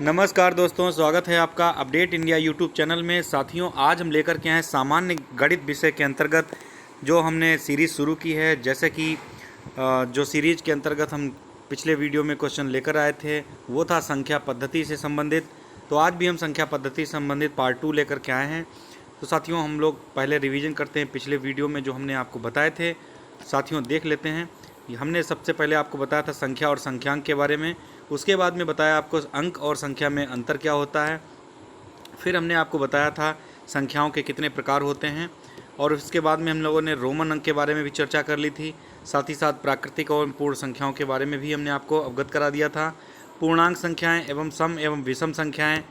नमस्कार दोस्तों, स्वागत है आपका अपडेट इंडिया यूट्यूब चैनल में। साथियों, आज हम लेकर के आए सामान्य गणित विषय के अंतर्गत जो हमने सीरीज़ शुरू की है। जैसे कि जो सीरीज के अंतर्गत हम पिछले वीडियो में क्वेश्चन लेकर आए थे वो था संख्या पद्धति से संबंधित। तो आज भी हम संख्या पद्धति से संबंधित पार्ट 2 लेकर के आए हैं। तो साथियों, हम लोग पहले रिवीजन करते हैं पिछले वीडियो में जो हमने आपको बताए थे। साथियों, देख लेते हैं। हमने सबसे पहले आपको बताया था संख्या और संख्यांक के बारे में। उसके बाद में बताया आपको अंक और संख्या में अंतर क्या होता है। फिर हमने आपको बताया था संख्याओं के कितने प्रकार होते हैं। और उसके बाद में हम लोगों ने रोमन अंक के बारे में भी चर्चा कर ली थी। साथ ही साथ प्राकृतिक और पूर्ण संख्याओं के बारे में भी हमने आपको अवगत करा दिया था। पूर्णांक संख्याएं एवं सम एवं विषम संख्याएं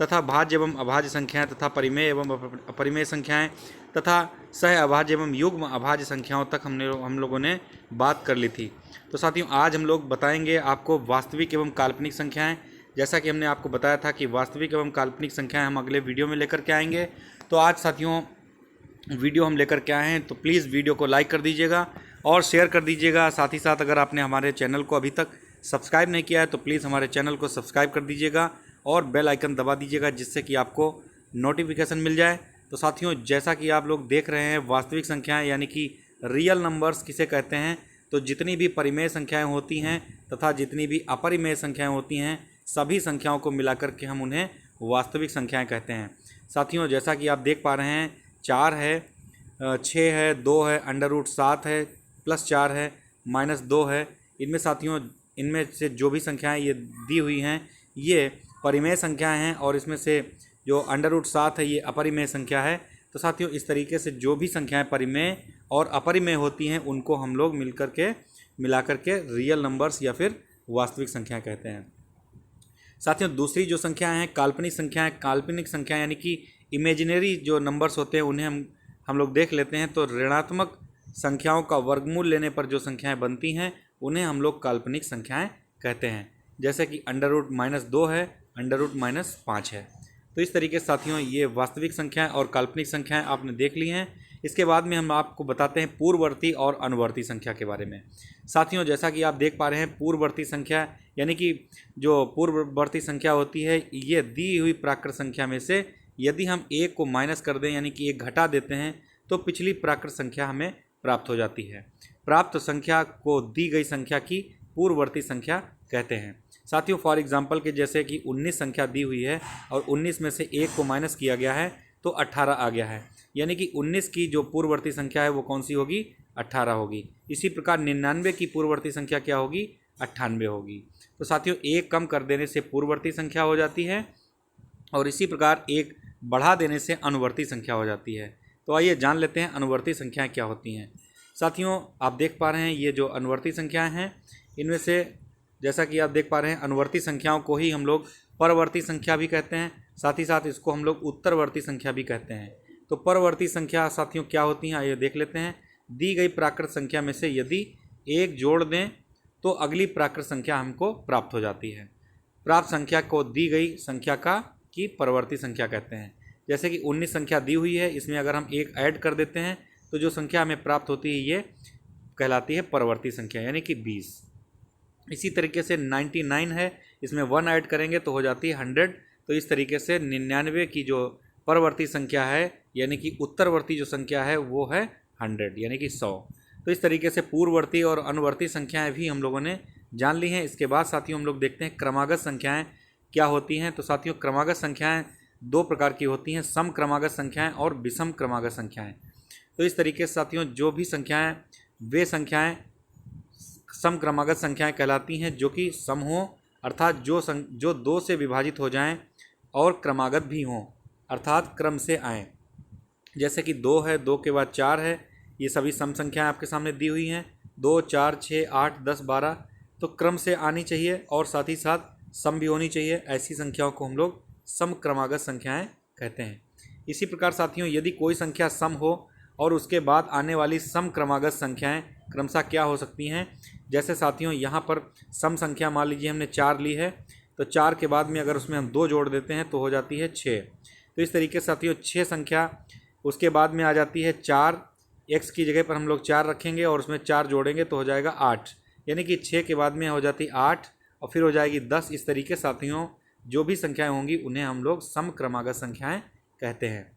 तथा भाज्य एवं अभाज्य संख्याएं तथा परिमेय एवं अपरिमेय संख्याएं तथा सह अभाज्य एवं युग्म अभाज्य संख्याओं तक हम लोगों ने बात कर ली थी। तो साथियों, आज हम लोग बताएंगे आपको वास्तविक एवं काल्पनिक संख्याएं। जैसा कि हमने आपको बताया था कि वास्तविक एवं काल्पनिक संख्याएं हम अगले वीडियो में लेकर के आएंगे। तो आज साथियों वीडियो हम लेकर के आए हैं, तो प्लीज़ वीडियो को लाइक कर दीजिएगा और शेयर कर दीजिएगा। साथ ही साथ अगर आपने हमारे चैनल को अभी तक सब्सक्राइब नहीं किया है तो प्लीज़ हमारे चैनल को सब्सक्राइब कर दीजिएगा और बेल आइकन दबा दीजिएगा, जिससे कि आपको नोटिफिकेशन मिल जाए। तो साथियों, जैसा कि आप लोग देख रहे हैं, वास्तविक संख्याएं यानी कि रियल नंबर्स किसे कहते हैं, तो जितनी भी परिमेय संख्याएं होती हैं तथा जितनी भी अपरिमेय संख्याएं होती हैं, सभी संख्याओं को मिलाकर के हम उन्हें वास्तविक संख्याएं कहते हैं। साथियों, जैसा कि आप देख पा रहे हैं, 4 है, 6 है, 2 है, √7 है, +4 है, -2 है। इनमें साथियों, इनमें से जो भी संख्याएं ये दी हुई हैं ये परिमेय संख्याएं हैं और इसमें से जो √7 है ये अपरिमेय संख्या है। तो साथियों, इस तरीके से जो भी संख्याएं परिमेय और अपरिमेय होती हैं उनको हम लोग मिलाकर के रियल नंबर्स या फिर वास्तविक संख्याएं कहते हैं। साथियों, दूसरी जो संख्याएं हैं काल्पनिक संख्याएं। काल्पनिक संख्या यानी कि इमेजिनरी जो नंबर्स होते हैं उन्हें हम लोग देख लेते हैं। तो ऋणात्मक संख्याओं का वर्गमूल लेने पर जो संख्याएं बनती हैं उन्हें हम लोग काल्पनिक संख्याएं कहते हैं। जैसे कि √-2 है, √-5 है। तो इस तरीके से साथियों ये वास्तविक संख्याएं और काल्पनिक संख्याएं आपने देख ली हैं। इसके बाद में हम आपको बताते हैं पूर्ववर्ती और अनुवर्ती संख्या के बारे में। साथियों, जैसा कि आप देख पा रहे हैं, पूर्ववर्ती संख्या यानी कि जो पूर्ववर्ती संख्या होती है ये दी हुई प्राकृत संख्या में से यदि हम एक को माइनस कर दें यानी कि एक घटा देते हैं तो पिछली प्राकृत संख्या हमें प्राप्त हो जाती है। प्राप्त संख्या को दी गई संख्या की पूर्ववर्ती संख्या कहते हैं। साथियों, फॉर एग्जांपल के जैसे कि 19 संख्या दी हुई है और 19 में से एक को माइनस किया गया है तो 18 आ गया है, यानी कि 19 की जो पूर्ववर्ती संख्या है वो कौन सी होगी? 18 होगी। इसी प्रकार 99 की पूर्ववर्ती संख्या क्या होगी? 98 होगी। तो साथियों, एक कम कर देने से पूर्ववर्ती संख्या हो जाती है और इसी प्रकार एक बढ़ा देने से अनुवर्ती संख्या हो जाती है। तो आइए जान लेते हैं अनुवर्ती संख्याएं क्या होती हैं। साथियों, आप देख पा रहे हैं ये जो अनुवर्ती संख्याएं हैं इनमें से जैसा कि आप देख पा रहे हैं अनुवर्ती संख्याओं को ही हम लोग परवर्ती संख्या भी कहते हैं। साथ ही साथ इसको हम लोग उत्तरवर्ती संख्या भी कहते हैं। तो परवर्ती संख्या साथियों क्या होती हैं, आइए देख लेते हैं। दी गई प्राकृत संख्या में से यदि एक जोड़ दें तो अगली प्राकृत संख्या हमको प्राप्त हो जाती है। प्राप्त संख्या को दी गई संख्या की परवर्ती संख्या कहते हैं। जैसे कि 19 संख्या दी हुई है, इसमें अगर हम एक ऐड कर देते हैं तो जो संख्या हमें प्राप्त होती है ये कहलाती है परवर्ती संख्या यानी कि 20। इसी तरीके से 99 है, इसमें 1 ऐड करेंगे तो हो जाती है 100। तो इस तरीके से 99 की जो परवर्ती संख्या है यानी कि उत्तरवर्ती जो संख्या है वो है 100 यानी कि 100। तो इस तरीके से पूर्ववर्ती और अनुवर्ती संख्याएं भी हम लोगों ने जान ली हैं। इसके बाद साथियों हम लोग देखते हैं क्रमागत संख्याएं क्या होती हैं। तो साथियों, क्रमागत संख्याएं 2 प्रकार की होती हैं, सम क्रमागत संख्याएं और विषम क्रमागत संख्याएं। तो इस तरीके से साथियों जो भी संख्याएं वे संख्याएं सम क्रमागत संख्याएं कहलाती हैं जो कि सम हो अर्थात जो 2 से विभाजित हो जाएं और क्रमागत भी हों अर्थात क्रम से आएँ। जैसे कि 2 है, 2 के बाद 4 है, ये सभी सम संख्याएं आपके सामने दी हुई हैं। 2, 4, 6, 8, 10, 12 तो क्रम से आनी चाहिए और साथ ही साथ सम भी होनी चाहिए। ऐसी संख्याओं को हम लोग सम क्रमागत संख्याएं कहते हैं। इसी प्रकार साथियों यदि कोई संख्या सम हो और उसके बाद आने वाली सम क्रमागत संख्याएं क्रमशः क्या हो सकती हैं। जैसे साथियों यहाँ पर सम संख्या मान लीजिए हमने 4 ली है, तो 4 के बाद में अगर उसमें हम 2 जोड़ देते हैं तो हो जाती है 6। तो इस तरीके से साथियों 6 संख्या उसके बाद में आ जाती है 4, x की जगह पर हम लोग 4 रखेंगे और उसमें 4 जोड़ेंगे तो हो जाएगा 8, यानी कि 6 के बाद में हो जाती 8 और फिर हो जाएगी 10। इस तरीके साथियों जो भी संख्याएं होंगी उन्हें हम लोग समक्रमागत संख्याएं कहते हैं।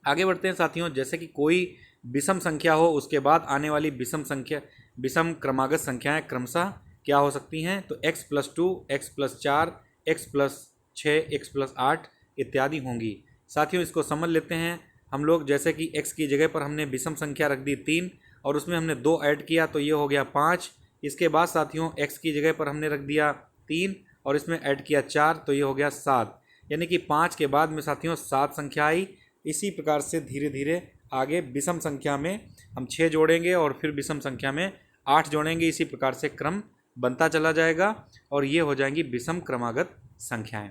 आगे बढ़ते हैं साथियों। जैसे कि कोई विषम संख्या हो, उसके बाद आने वाली विषम क्रमागत संख्याएं क्रमशः क्या हो सकती हैं, तो x+2, x+4, x+6, x+8 इत्यादि होंगी। साथियों इसको समझ लेते हैं हम लोग। जैसे कि x की जगह पर हमने विषम संख्या रख दी 3 और उसमें हमने 2 ऐड किया तो ये हो गया 5। इसके बाद साथियों x की जगह पर हमने रख दिया 3 और इसमें ऐड किया 4 तो ये हो गया 7। यानी कि 5 के बाद में साथियों 7 संख्या आई। इसी प्रकार से धीरे धीरे आगे विषम संख्या में हम 6 जोड़ेंगे और फिर विषम संख्या में 8 जोड़ेंगे। इसी प्रकार से क्रम बनता चला जाएगा और ये हो जाएंगी विषम क्रमागत संख्याएं।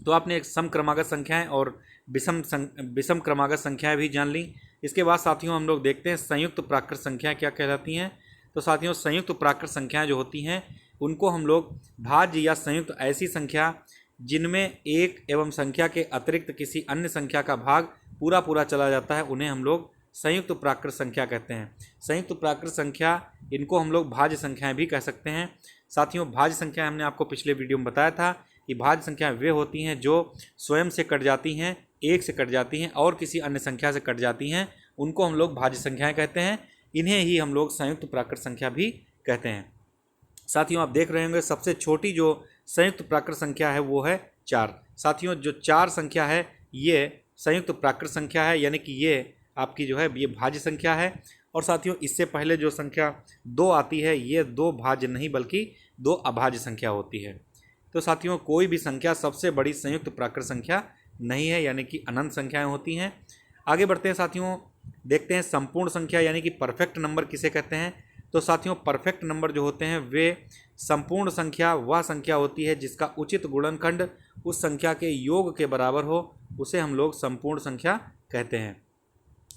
तो आपने एक समक्रमागत संख्याएं और विषम क्रमागत संख्याएं भी जान ली। इसके बाद साथियों हम लोग देखते हैं संयुक्त प्राकृत संख्याएं क्या कहलाती हैं। तो साथियों संयुक्त प्राकृत संख्याएं जो होती हैं उनको हम लोग भाज्य या संयुक्त ऐसी संख्या जिनमें एक एवं संख्या के अतिरिक्त किसी अन्य संख्या का भाग पूरा पूरा चला जाता है, उन्हें हम लोग संयुक्त प्राकृत संख्या कहते हैं। संयुक्त प्राकृत संख्या इनको हम लोग भाज्य संख्याएं भी कह सकते हैं। साथियों भाज्य संख्या हमने आपको पिछले वीडियो में बताया था कि भाज्य संख्याएं वे होती हैं जो स्वयं से कट जाती हैं, एक से कट जाती हैं और किसी अन्य संख्या से कट जाती हैं, उनको हम लोग भाज्य संख्याएं कहते हैं। इन्हें ही हम लोग संयुक्त प्राकृत संख्या भी कहते हैं। साथियों आप देख रहे होंगे सबसे छोटी जो संयुक्त प्राकृत संख्या है वो है 4। साथियों जो 4 संख्या है ये संयुक्त प्राकृत संख्या है, यानी कि ये आपकी जो है ये भाज्य संख्या है। और साथियों इससे पहले जो संख्या 2 आती है ये 2 भाज्य नहीं बल्कि 2 अभाज्य संख्या होती है। तो साथियों कोई भी संख्या सबसे बड़ी संयुक्त प्राकृत संख्या नहीं है, यानी कि अनंत संख्याएं होती हैं। आगे बढ़ते हैं साथियों, देखते हैं संपूर्ण संख्या यानी कि परफेक्ट नंबर किसे कहते हैं। तो साथियों परफेक्ट नंबर जो होते हैं वे संपूर्ण संख्या वह संख्या होती है जिसका उचित गुणनखंड उस संख्या के योग के बराबर हो, उसे हम लोग संपूर्ण संख्या कहते हैं।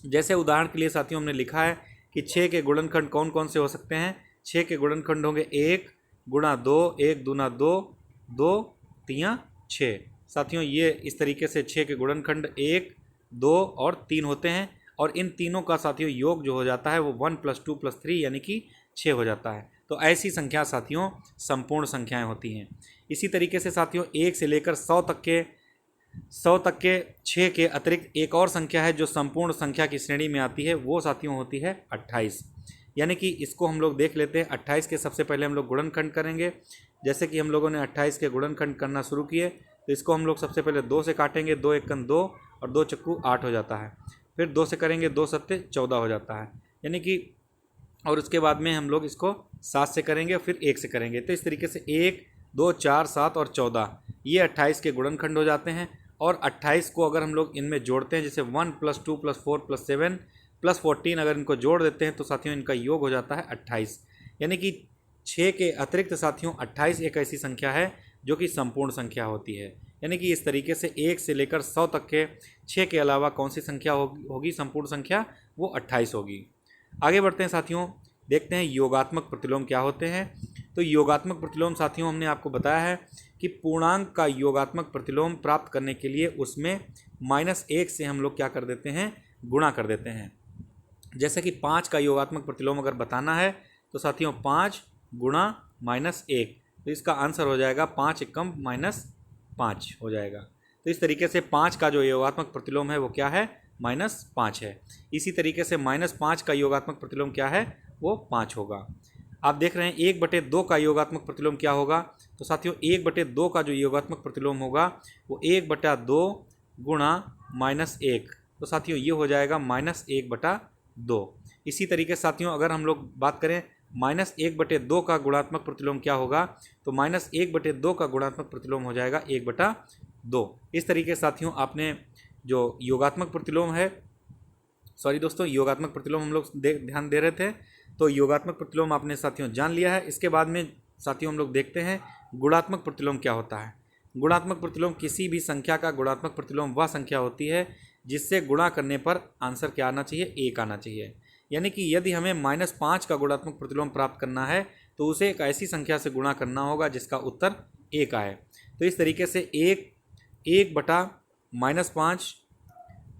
जैसे उदाहरण के लिए साथियों हमने लिखा है कि 6 के गुणनखंड कौन कौन से हो सकते हैं। 6 के गुणनखंड होंगे 1 गुणा 2, 1 दूना 2, 2 तियाँ 6। साथियों ये इस तरीके से 6 के गुणनखंड 1, 2 और 3 होते हैं और इन तीनों का साथियों योग जो हो जाता है वो 1 + 2 + 3 यानी कि 6 हो जाता है। तो ऐसी संख्या साथियों संपूर्ण संख्याएं होती हैं। इसी तरीके से साथियों 1 से लेकर 100 तक के 6 के अतिरिक्त एक और संख्या है जो संपूर्ण संख्या की श्रेणी में आती है, वो साथियों होती है 28। यानी कि इसको हम लोग देख लेते हैं। 28 के सबसे पहले हम लोग गुणनखंड करेंगे। जैसे कि हम लोगों ने 28 के गुणनखंड करना शुरू किए तो इसको हम लोग सबसे पहले 2 से काटेंगे, 2 एकम 2 और 2 चक्कू 8 हो जाता है। फिर 2 से करेंगे, 2 सत्ते 14 हो जाता है, यानी कि और उसके बाद में हम लोग इसको 7 से करेंगे, फिर 1 से करेंगे। तो इस तरीके से 1, 2, 4, 7 और 14 ये 28 के गुणनखंड हो जाते हैं। और 28 को अगर हम लोग इनमें जोड़ते हैं, जैसे 1 + 2 + 4 + 7 + 14 अगर इनको जोड़ देते हैं तो साथियों इनका योग हो जाता है 28। यानी कि 6 के अतिरिक्त साथियों 28 एक ऐसी संख्या है जो कि संपूर्ण संख्या होती है। यानी कि इस तरीके से 1 से लेकर 100 तक के 6 के अलावा कौन सी संख्या होगी संपूर्ण संख्या, वो 28 होगी। आगे बढ़ते हैं साथियों, देखते हैं योगात्मक प्रतिलोम क्या होते हैं। तो योगात्मक प्रतिलोम साथियों हमने आपको बताया है कि पूर्णांक का योगात्मक प्रतिलोम प्राप्त करने के लिए उसमें -1 से हम लोग क्या कर देते हैं, गुणा कर देते हैं। जैसे कि 5 का योगात्मक प्रतिलोम अगर बताना है तो साथियों 5 गुणा -1, तो इसका आंसर हो जाएगा 5 एकम -5 हो जाएगा। तो इस तरीके से 5 का जो योगात्मक प्रतिलोम है वो क्या है, -5 है। इसी तरीके से -5 का योगात्मक प्रतिलोम क्या है, वो 5 होगा। आप देख रहे हैं 1/2 का योगात्मक प्रतिलोम क्या होगा। तो साथियों 1/2 का जो योगात्मक प्रतिलोम होगा वो 1/2 गुणा -1, तो साथियों ये हो जाएगा -1/2। इसी तरीके से साथियों अगर हम लोग बात करें -1/2 का गुणात्मक प्रतिलोम क्या होगा, तो -1/2 का गुणात्मक प्रतिलोम हो जाएगा 1/2। इस तरीके से साथियों आपने जो योगात्मक प्रतिलोम है, सॉरी दोस्तों योगात्मक प्रतिलोम हम लोग ध्यान दे रहे थे, तो योगात्मक प्रतिलोम आपने साथियों जान लिया है। इसके बाद में साथियों हम लोग देखते हैं गुणात्मक प्रतिलोम क्या होता है। गुणात्मक प्रतिलोम किसी भी संख्या का गुणात्मक प्रतिलोम वह संख्या होती है जिससे गुणा करने पर आंसर क्या आना चाहिए, 1 आना चाहिए। यानी कि यदि हमें -5 का गुणात्मक प्रतिलोम प्राप्त करना है तो उसे एक ऐसी संख्या से गुणा करना होगा जिसका उत्तर 1 आए। तो इस तरीके से 1/-5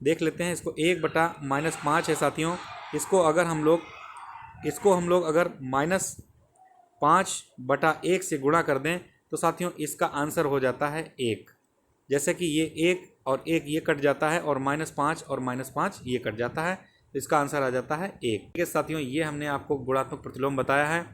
देख लेते हैं। इसको 1/-5 है साथियों। इसको हम लोग अगर -5/1 से गुणा कर दें तो साथियों इसका आंसर हो जाता है 1। जैसे कि ये 1 और 1 ये कट जाता है और -5 और -5 ये कट जाता है, तो इसका आंसर आ जाता है 1। ठीक है साथियों, ये हमने आपको गुणात्मक प्रतिलोम बताया है।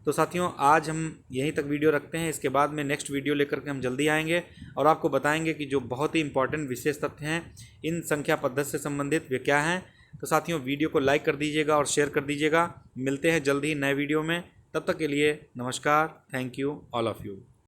तो साथियों आज हम यहीं तक वीडियो रखते हैं। इसके बाद में नेक्स्ट वीडियो लेकर के हम जल्दी आएंगे और आपको बताएंगे कि जो बहुत ही इंपॉर्टेंट विशेष तथ्य हैं इन संख्या पद्धति से संबंधित वे क्या हैं। तो साथियों वीडियो को लाइक कर दीजिएगा और शेयर कर दीजिएगा। मिलते हैं जल्दी ही नए वीडियो में, तब तक के लिए नमस्कार। Thank you all of you.